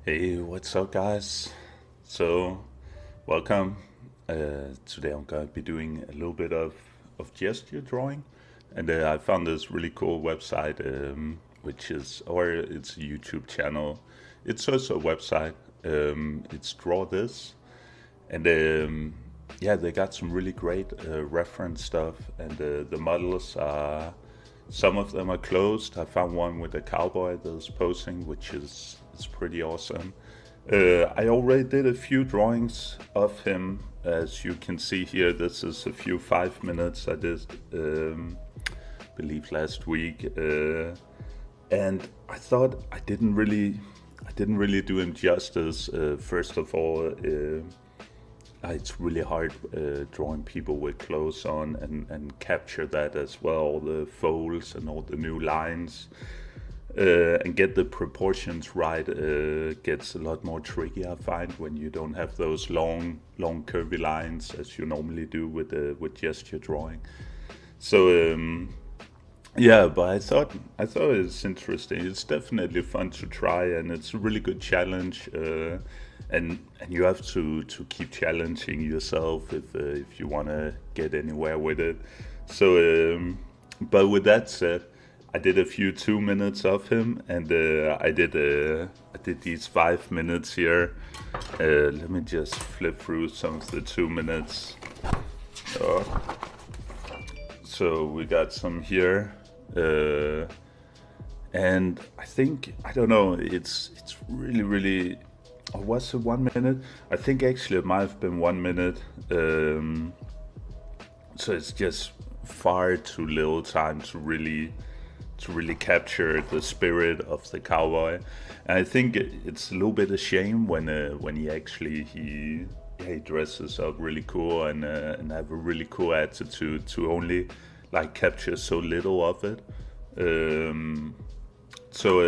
Hey, what's up, guys? So, welcome. Today I'm going to be doing a little bit of gesture drawing, and I found this really cool website, which is, or it's a YouTube channel. It's also a website. It's Draw This, and yeah, they got some really great reference stuff, and the models are. Some of them are closed. I found one with a cowboy that's posing, which is pretty awesome. I already did a few drawings of him. As you can see here, this is a few 5 minutes I did, believe last week, and I thought I didn't really do him justice. First of all, it's really hard drawing people with clothes on and capture that as well, all the folds and all the new lines, and get the proportions right. Gets a lot more tricky, I find, when you don't have those long curvy lines as you normally do with gesture drawing. So yeah, but I thought it's interesting. It's definitely fun to try, and it's a really good challenge. And you have to keep challenging yourself if you want to get anywhere with it. So, but with that said, I did a few 2 minutes of him, and I did these 5 minutes here. Let me just flip through some of the 2 minutes. So we got some here. And I think, I don't know, it's really, or was it 1 minute? I think actually it might have been 1 minute. So it's just far too little time to really capture the spirit of the cowboy. And I think it's a little bit a shame when he actually he dresses up really cool and have a really cool attitude to only like capture so little of it. Um, so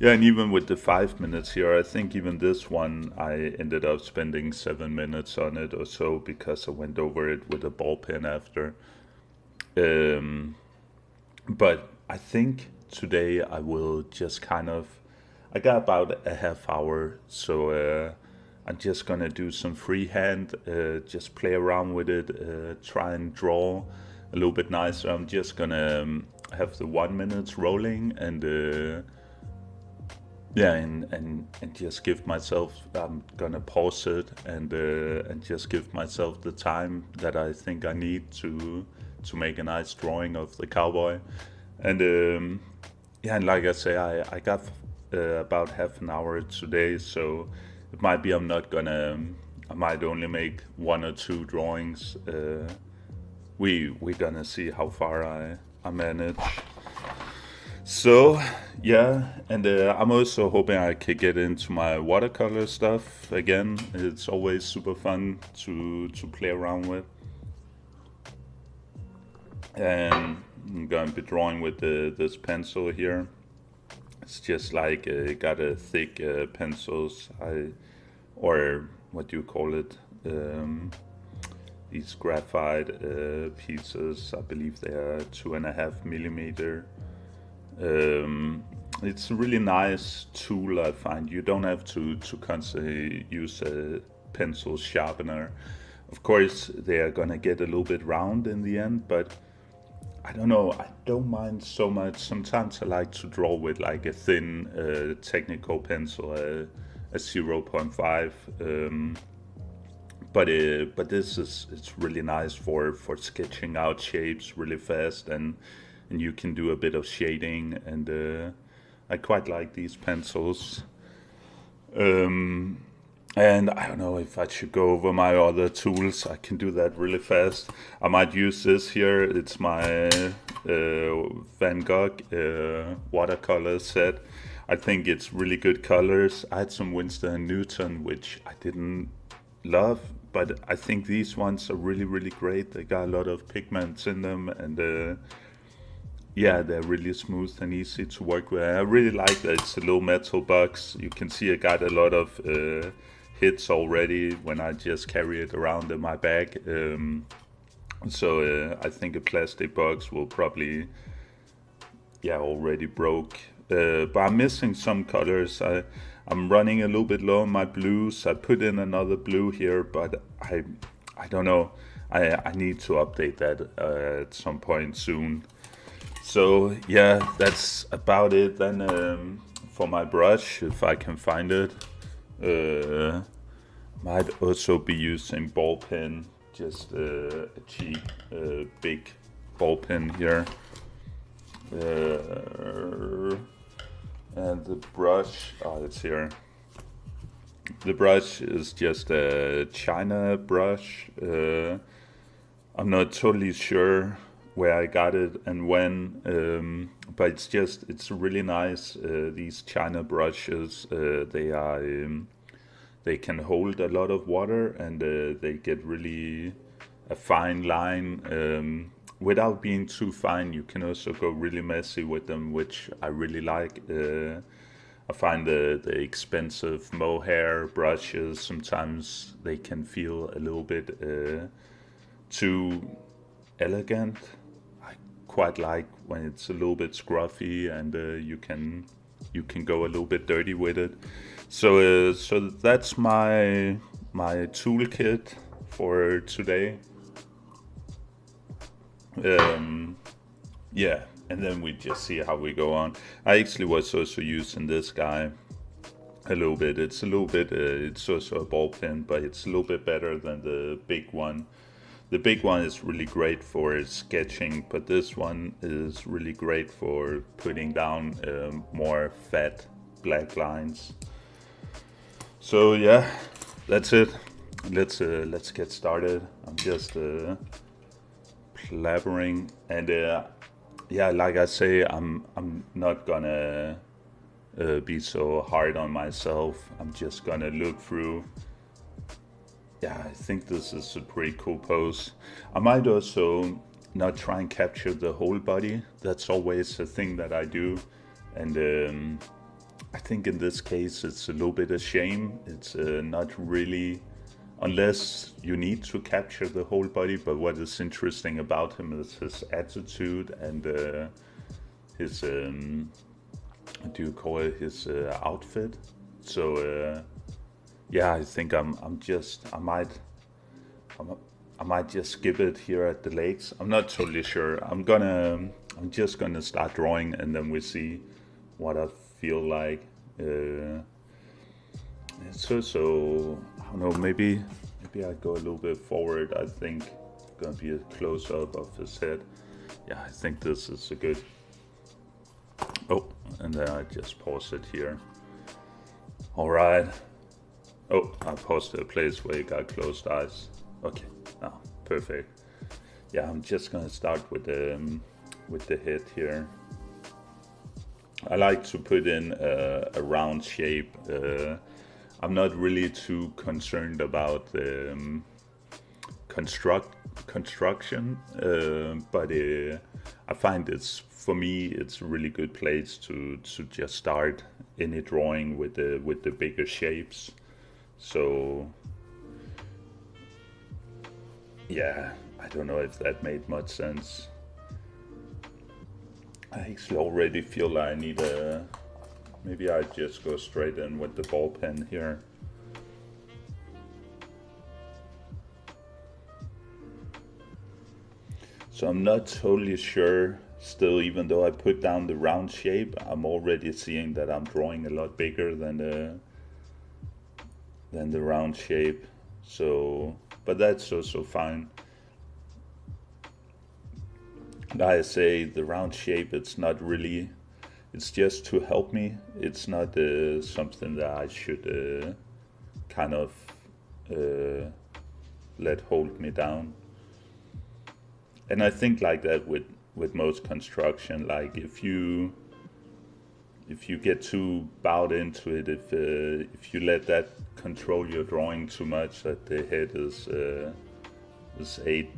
yeah, and even with the 5 minutes here, I think even this one I ended up spending 7 minutes on it or so because I went over it with a ball pen after. Um, but I think today I will just kind of. I got about a half hour, so I'm just gonna do some freehand, just play around with it, try and draw a little bit nicer. I'm just gonna have the 1 minute rolling and yeah, and just give myself. I'm gonna pause it and just give myself the time that I think I need to make a nice drawing of the cowboy. And yeah, and like I say, I got about half an hour today, so it might be I'm not gonna. I might only make one or two drawings. We're gonna see how far I manage. So yeah, and I'm also hoping I could get into my watercolor stuff again. It's always super fun to play around with, and I'm gonna be drawing with this pencil here. It's just like got a thick pencils. Or what do you call it? These graphite pieces. I believe they are 2.5 millimeter. Um, it's a really nice tool, I find. You don't have to constantly use a pencil sharpener. Of course, they are gonna get a little bit round in the end, but I don't know. I don't mind so much. Sometimes I like to draw with like a thin technical pencil, a 0.5. But this is it's really nice for sketching out shapes really fast, and you can do a bit of shading, and I quite like these pencils. Um, and I don't know if I should go over my other tools. I can do that really fast. I might use this here. It's my Van Gogh watercolor set. I think it's really good colors. I had some Winston and Newton, which I didn't love, but I think these ones are really great. They got a lot of pigments in them, and yeah, they're really smooth and easy to work with. I really like that it's a little metal box. You can see I got a lot of hits already when I just carry it around in my bag. So I think a plastic box will probably, yeah, already broke but I'm missing some colors. I'm running a little bit low on my blues. I put in another blue here, but I don't know. I need to update that at some point soon. So yeah, that's about it then for my brush, if I can find it. Might also be using ball pen, just a cheap big ball pen here. And the brush, oh, it's here. The brush is just a China brush. I'm not totally sure where I got it and when, but it's really nice. These China brushes, they can hold a lot of water, and they get really a fine line without being too fine. You can also go really messy with them, which I really like. I find the expensive mohair brushes, sometimes they can feel a little bit too elegant. I quite like when it's a little bit scruffy, and you can go a little bit dirty with it. So that's my toolkit for today. Yeah, and then we just see how we go on. I actually was also using this guy a little bit. It's a little bit, it's also a ball pen, but it's a little bit better than the big one. The big one is really great for sketching, but this one is really great for putting down more fat black lines. So yeah, that's it. Let's get started. I'm just blabbering, and yeah, like I say, I'm not gonna be so hard on myself. I'm just gonna look through. Yeah, I think this is a pretty cool pose. I might also not try and capture the whole body. That's always a thing that I do, and I think in this case it's a little bit a shame. It's not really, unless you need to capture the whole body. But what is interesting about him is his attitude and his what do you call it? His outfit. So yeah, I think I might just skip it here at the legs. I'm not totally sure. I'm just gonna start drawing, and then we see what I feel like. So I don't know. Maybe I go a little bit forward. I think gonna be a close up of his head. Yeah, I think this is a good. Oh, and then I just pause it here. All right. Oh, I paused a place where you got closed eyes. Okay, now perfect. Yeah, I'm just gonna start with the head here. I like to put in a round shape. I'm not really too concerned about construction, but I find for me it's a really good place to just start any drawing with the bigger shapes. So yeah, I don't know if that made much sense. I actually already feel like I need maybe I just go straight in with the ball pen here. So I'm not totally sure still, even though I put down the round shape, I'm already seeing that I'm drawing a lot bigger than the round shape. So, but that's also fine. I say the round shape, it's not really, it's just to help me. It's not something that I should kind of let hold me down. And I think like that with most construction, like if you get too bowed into it, if you let that control your drawing too much, that the head is 8,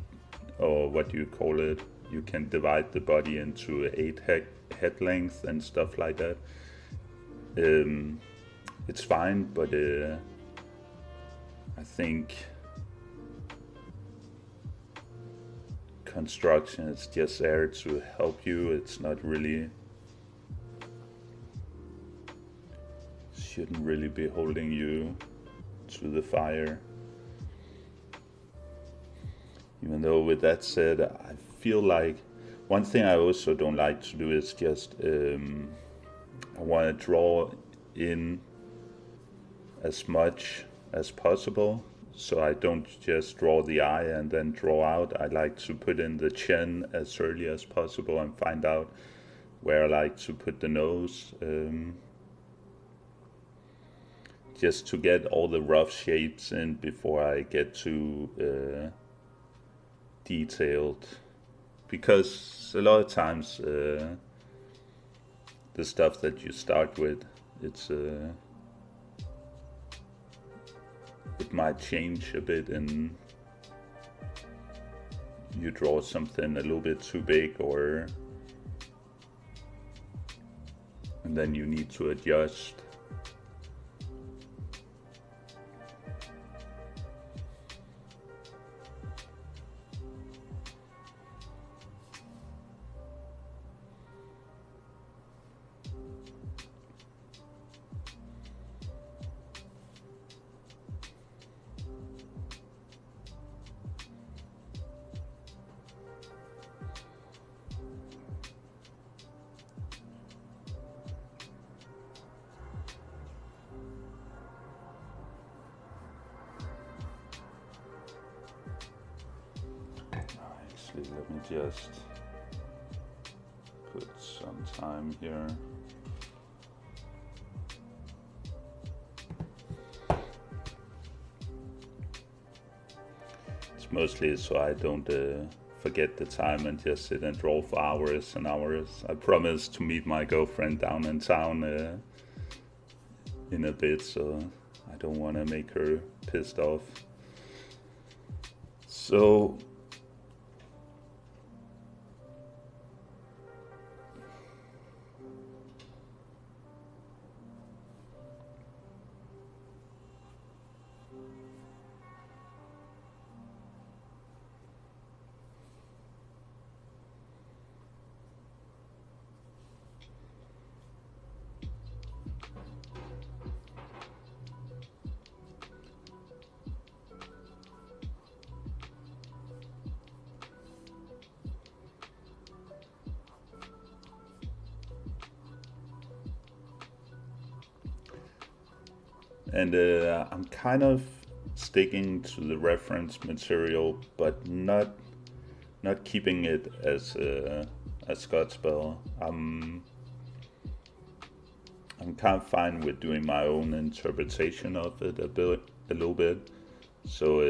or what do you call it? You can divide the body into 8 head length and stuff like that. It's fine, but I think construction is just there to help you. It's not really shouldn't really be holding you to the fire. Even though, with that said, I feel like one thing I also don't like to do is just I want to draw in as much as possible, so I don't just draw the eye and then draw out. I like to put in the chin as early as possible and find out where I like to put the nose, just to get all the rough shapes in before I get to detailed, because a lot of times the stuff that you start with, it might change a bit and you draw something a little bit too big, and then you need to adjust. Actually, let me just put some time here. It's mostly so I don't forget the time and just sit and draw for hours and hours. I promised to meet my girlfriend down in town in a bit, so I don't want to make her pissed off. So and I'm kind of sticking to the reference material, but not keeping it as Godspell. I'm kind of fine with doing my own interpretation of it a little bit. So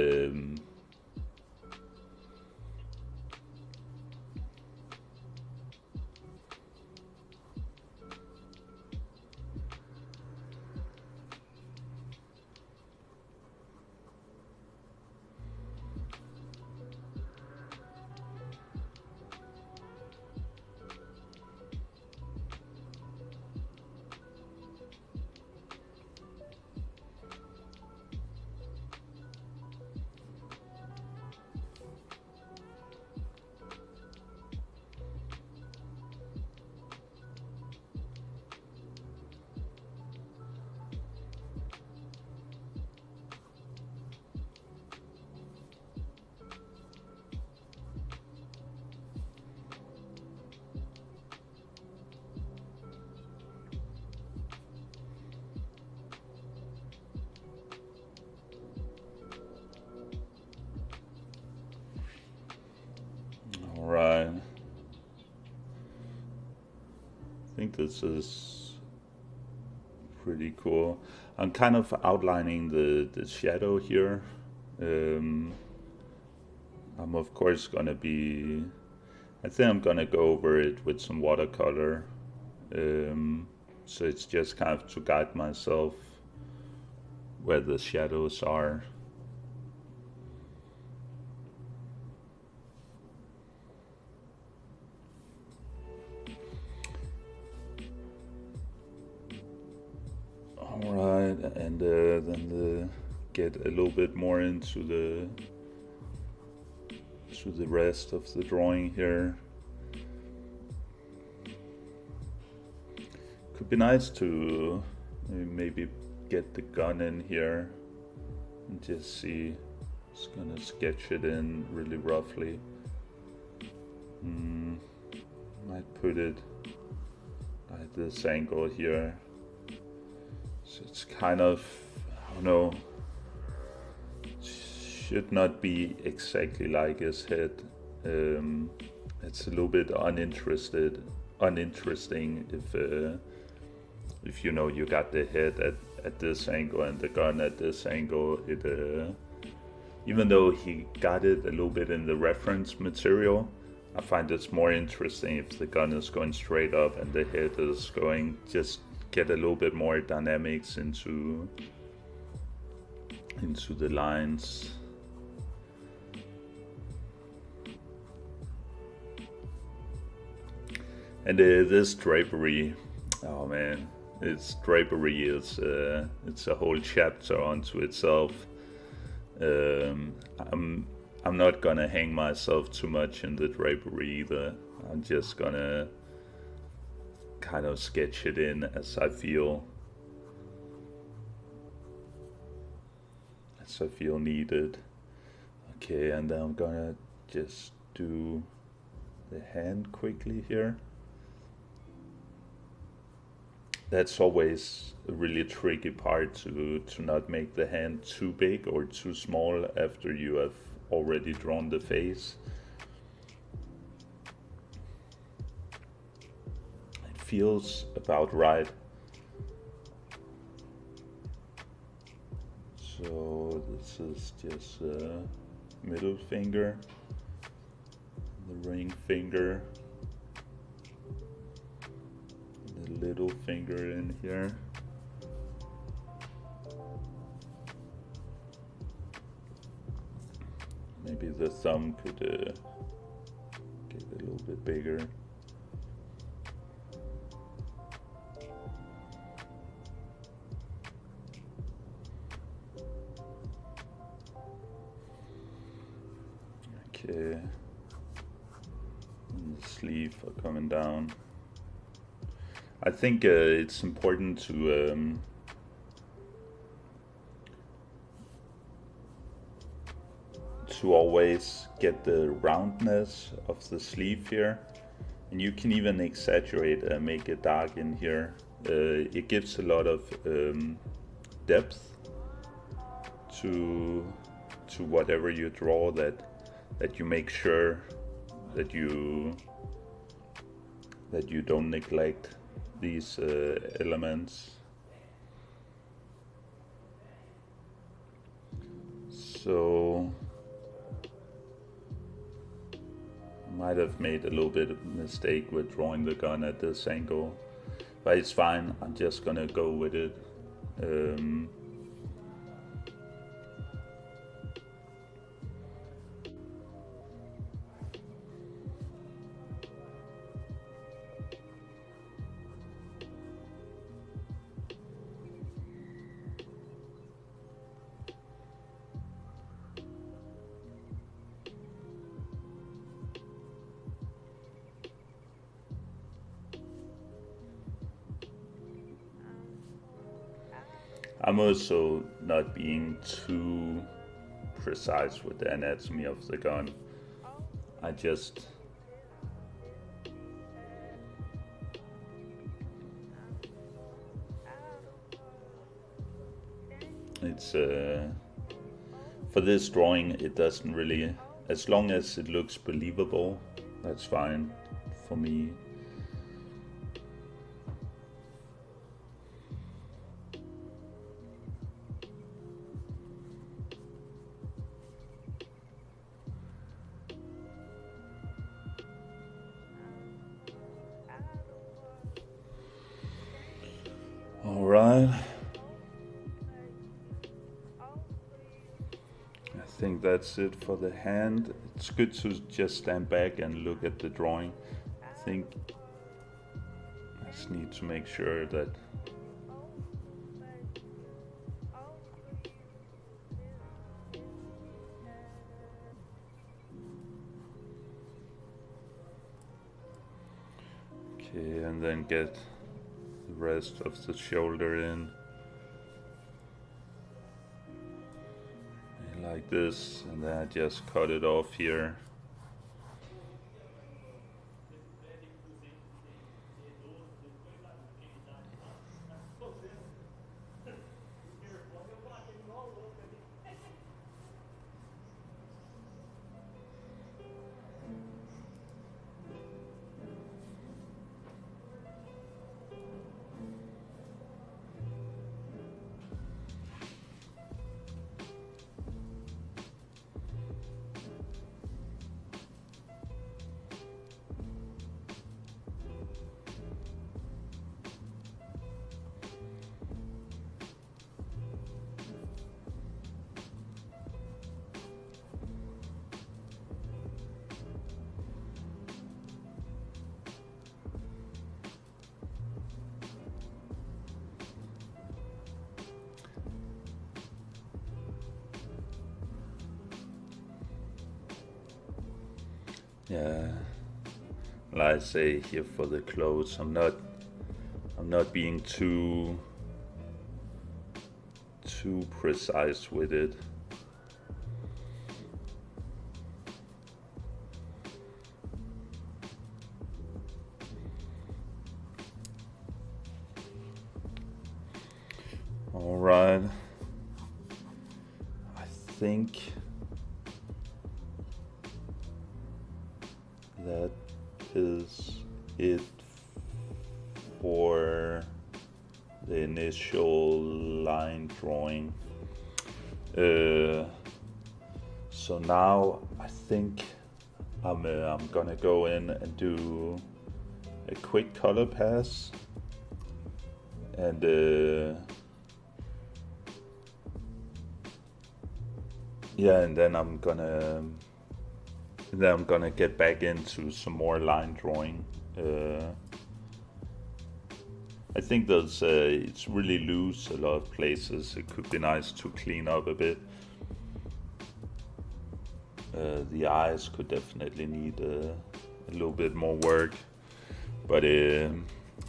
right. I think this is pretty cool. I'm kind of outlining the shadow here. I'm of course gonna be, I think I'm gonna go over it with some watercolor. So it's just kind of to guide myself where the shadows are. Alright, and then get a little bit more into the rest of the drawing here. Could be nice to Maybe get the gun in here and just see. Just gonna sketch it in really roughly. Might put it at this angle here. So it's kind of, I don't know, should not be exactly like his head. It's a little bit uninteresting if you know you got the head at this angle and the gun at this angle. It even though he got it a little bit in the reference material, I find it's more interesting if the gun is going straight up and the head is going, just get a little bit more dynamics into the lines. And this drapery, oh man, its drapery is it's a whole chapter onto itself. I'm not gonna hang myself too much in the drapery either. I'm just gonna kind of sketch it in as I feel needed. Okay, and then I'm gonna just do the hand quickly here. That's always a really tricky part, to not make the hand too big or too small after you have already drawn the face. It feels about right. So this is just a middle finger, the ring finger, the little finger in here. Maybe the thumb could get a little bit bigger. Okay, and the sleeve are coming down. I think it's important to always get the roundness of the sleeve here, and you can even exaggerate and make it dark in here. It gives a lot of depth to whatever you draw, that you make sure that you don't neglect these elements. So might have made a little bit of a mistake with drawing the gun at this angle, but it's fine. I'm just gonna go with it. I'm also not being too precise with the anatomy of the gun. I just it's for this drawing, it doesn't really, as long as it looks believable, that's fine for me. All right. I think that's it for the hand. It's good to just stand back and look at the drawing. I think I just need to make sure that okay, and then get the rest of the shoulder in. like this, and then I just cut it off here. Yeah, like I say here for the clothes, I'm not being too precise with it. All right, I think that is it for the initial line drawing. So now I think I'm gonna go in and do a quick color pass, and yeah, and then I'm gonna get back into some more line drawing. I think there's it's really loose a lot of places. It could be nice to clean up a bit. The eyes could definitely need a little bit more work, but yeah,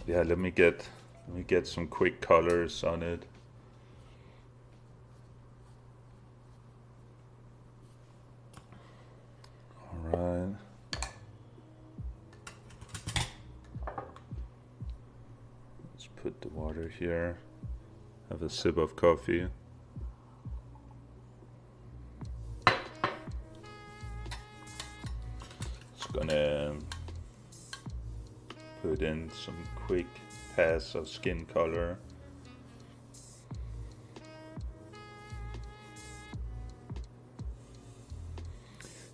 let me get some quick colors on it. All right. Let's put the water here. Have a sip of coffee. Gonna put in some quick pass of skin color.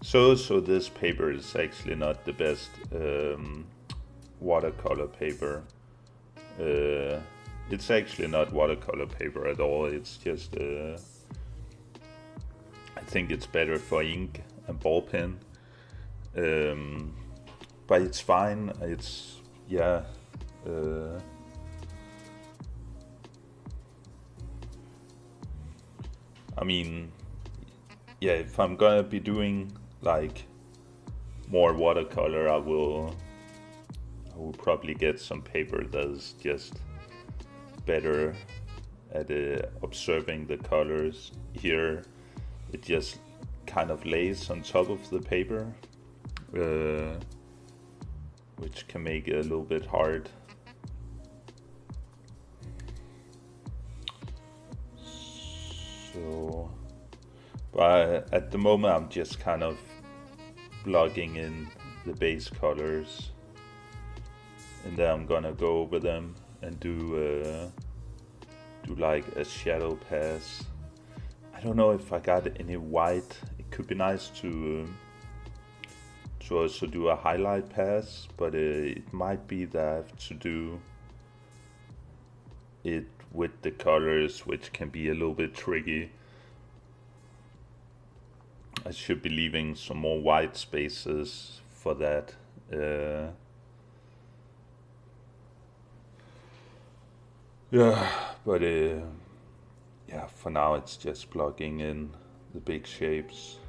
So this paper is actually not the best watercolor paper. It's actually not watercolor paper at all. It's just I think it's better for ink and ball pen. But it's fine. It's yeah. I mean, yeah. If I'm gonna be doing like more watercolor, I will probably get some paper that's just better at observing the colors. Here, it just kind of lays on top of the paper. Which can make it a little bit hard. So, but at the moment I'm just kind of plugging in the base colors, and then I'm gonna go over them and do like a shadow pass. I don't know if I got any white. It could be nice to also do a highlight pass, but it might be that I have to do it with the colors, which can be a little bit tricky. I should be leaving some more white spaces for that. Yeah, but yeah, for now it's just plugging in the big shapes.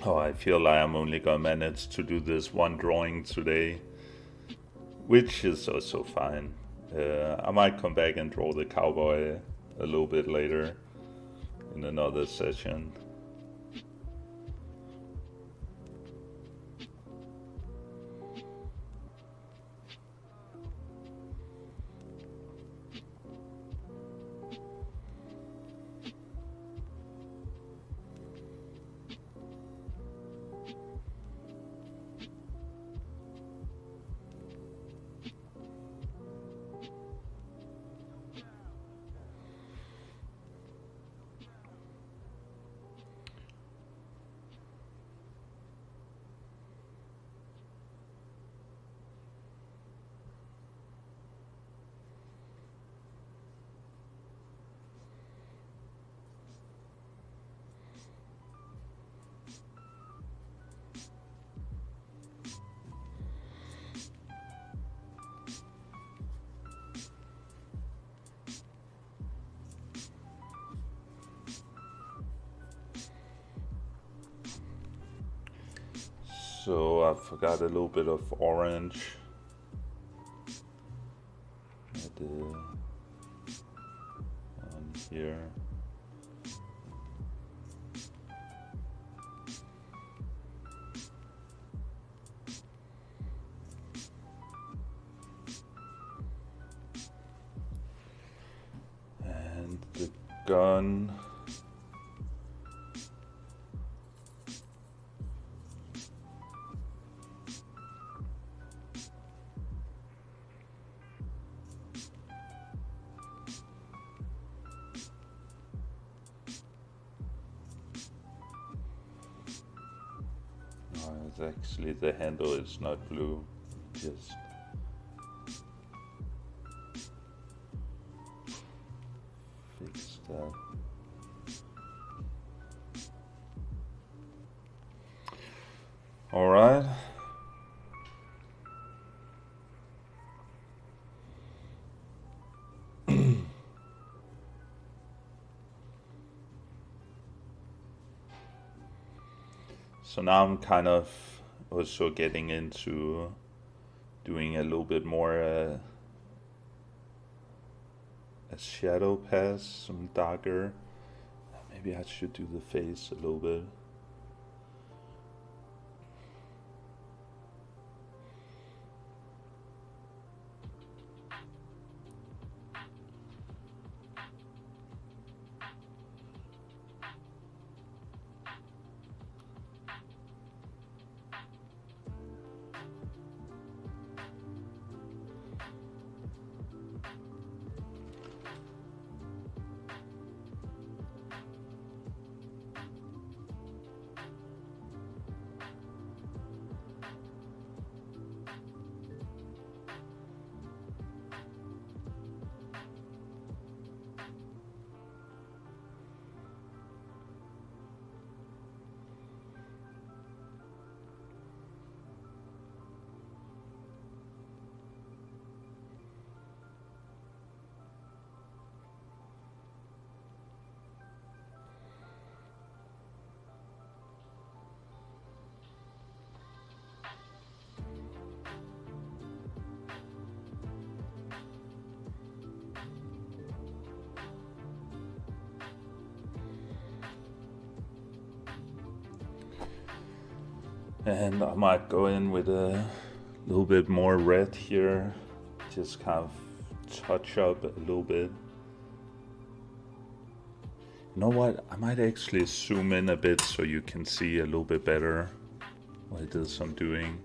Oh, I feel like I'm only gonna manage to do this one drawing today, which is also fine. I might come back and draw the cowboy a little bit later in another session. So I forgot a little bit of orange on here. And the gun. Actually, the handle is not blue, just fix that. All right. So now I'm kind of also getting into doing a little bit more a shadow pass, some darker. Maybe I should do the face a little bit. And I might go in with a little bit more red here, just kind of touch up a little bit. You know what, I might actually zoom in a bit so you can see a little bit better what it is I'm doing.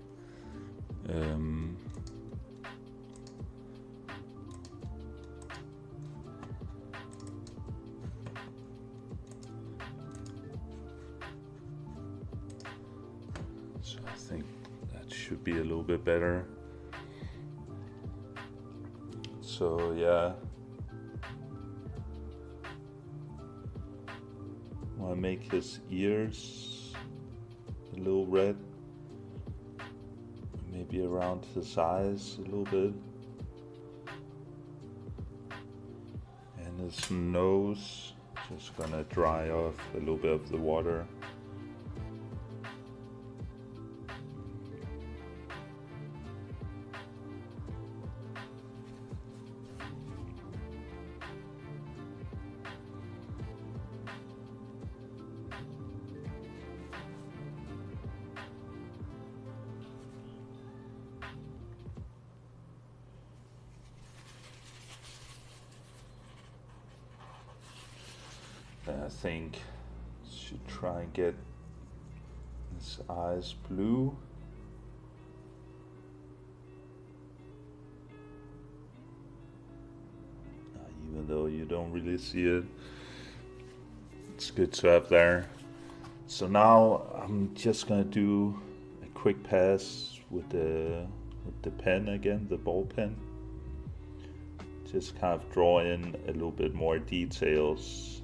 So I think that should be a little bit better. So yeah, I want to make his ears a little red, maybe around his eyes a little bit, and his nose, just gonna dry off a little bit of the water. I think should try and get his eyes blue. Even though you don't really see it, it's good to have there. So now I'm just gonna do a quick pass with the pen again, the ball pen. Just kind of draw in a little bit more details.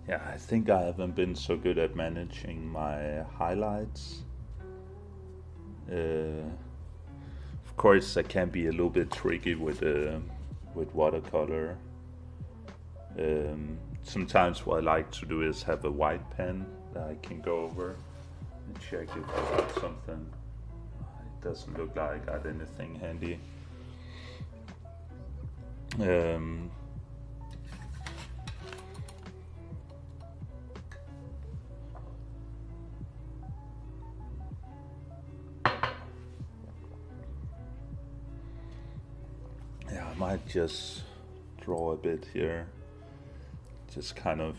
Yeah, I think I haven't been so good at managing my highlights. Of course, I can be a little bit tricky with watercolor. Sometimes what I like to do is have a white pen that I can go over and check if I got something. It doesn't look like I got anything handy. Yeah, I might just draw a bit here. Just kind of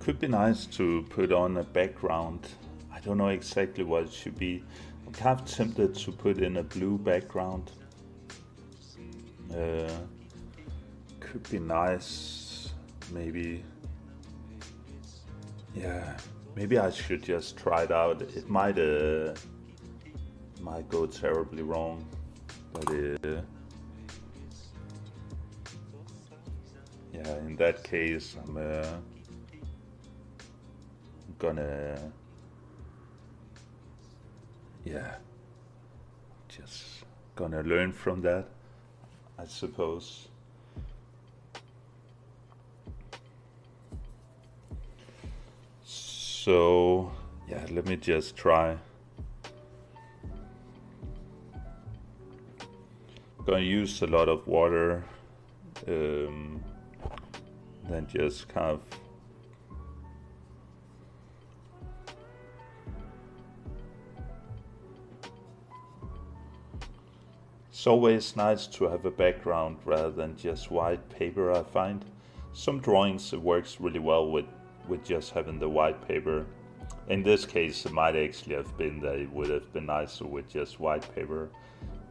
could be nice to put on a background. I don't know exactly what it should be. I'm kind of tempted to put in a blue background. Could be nice, maybe. Yeah, maybe I should just try it out. It might go terribly wrong, but yeah, in that case, I'm gonna, yeah, just gonna learn from that, I suppose. So yeah, let me just try. Gonna use a lot of water, then just kind of it's always nice to have a background rather than just white paper, I find. Some drawings it works really well with just having the white paper. In this case it might actually have been that it would have been nicer with just white paper.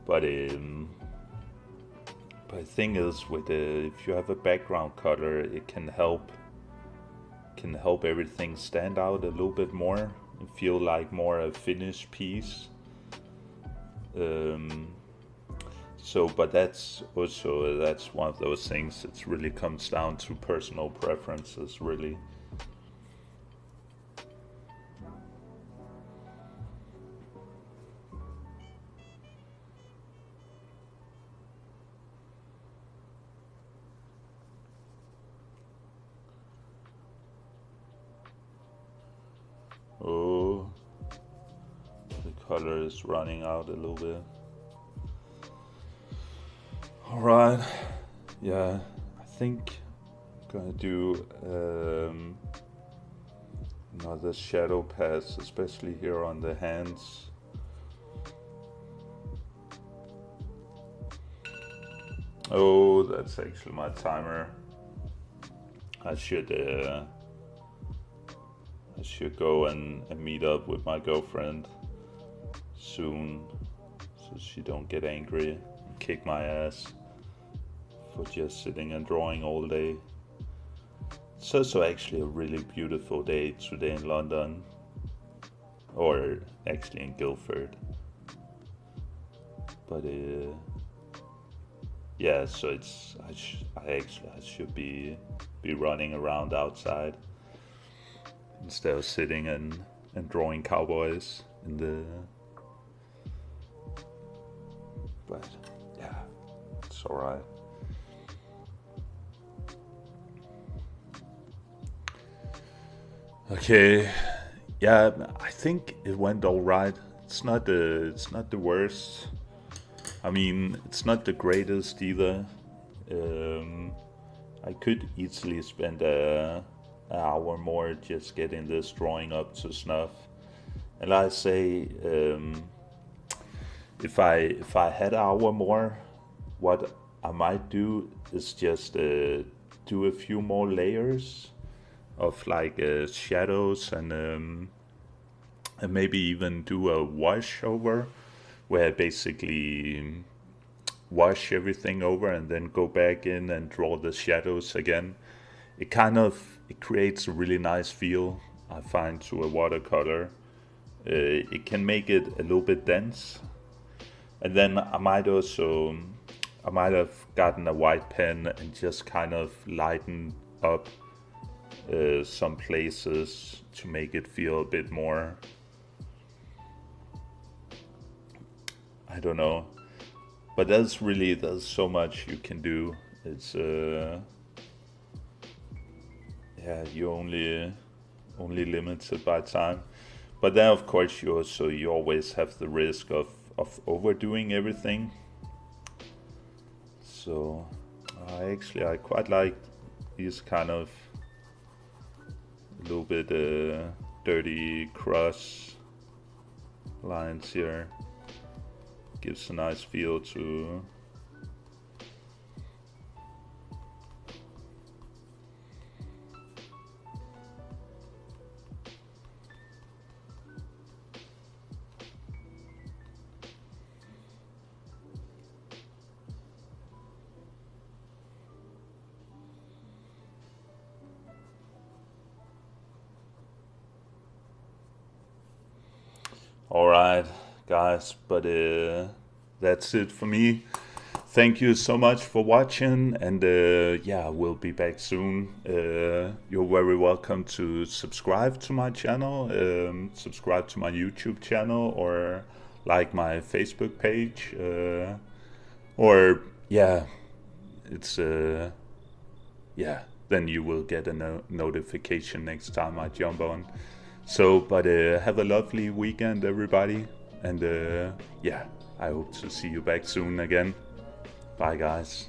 But the thing is with if you have a background color it can help everything stand out a little bit more and feel like more a finished piece. So, but that's one of those things. It really comes down to personal preferences, really. Oh, the color is running out a little bit. Alright, yeah, I think I'm gonna do another shadow pass, especially here on the hands. Oh, that's actually my timer. I should go and meet up with my girlfriend soon, so she don't get angry and kick my ass for just sitting and drawing all day. It's also actually a really beautiful day today in London, or actually in Guildford. But yeah, so I should be running around outside instead of sitting and drawing cowboys in the. But yeah, it's alright. Okay, yeah, I think it went all right. It's not the worst. I mean, it's not the greatest either. Um, I could easily spend an hour more just getting this drawing up to snuff. And I say, if I had an hour more, what I might do is just do a few more layers of like shadows and maybe even do a wash over where I basically wash everything over and then go back in and draw the shadows again. It creates a really nice feel, I find, to a watercolor. It can make it a little bit dense, and then I might have gotten a white pen and just kind of lighten up some places to make it feel a bit more, I don't know. But there's so much you can do. It's yeah, you only limited by time. But then of course you always have the risk of overdoing everything. So I quite like these kind of a little bit dirty cross lines here. Gives a nice feel to. Alright, guys, but that's it for me. Thank you so much for watching, and yeah, we'll be back soon. You're very welcome to subscribe to my channel, subscribe to my YouTube channel, or like my Facebook page, or yeah, it's yeah, then you will get a notification next time I jump on. So, but have a lovely weekend, everybody, and yeah, I hope to see you back soon again. Bye, guys.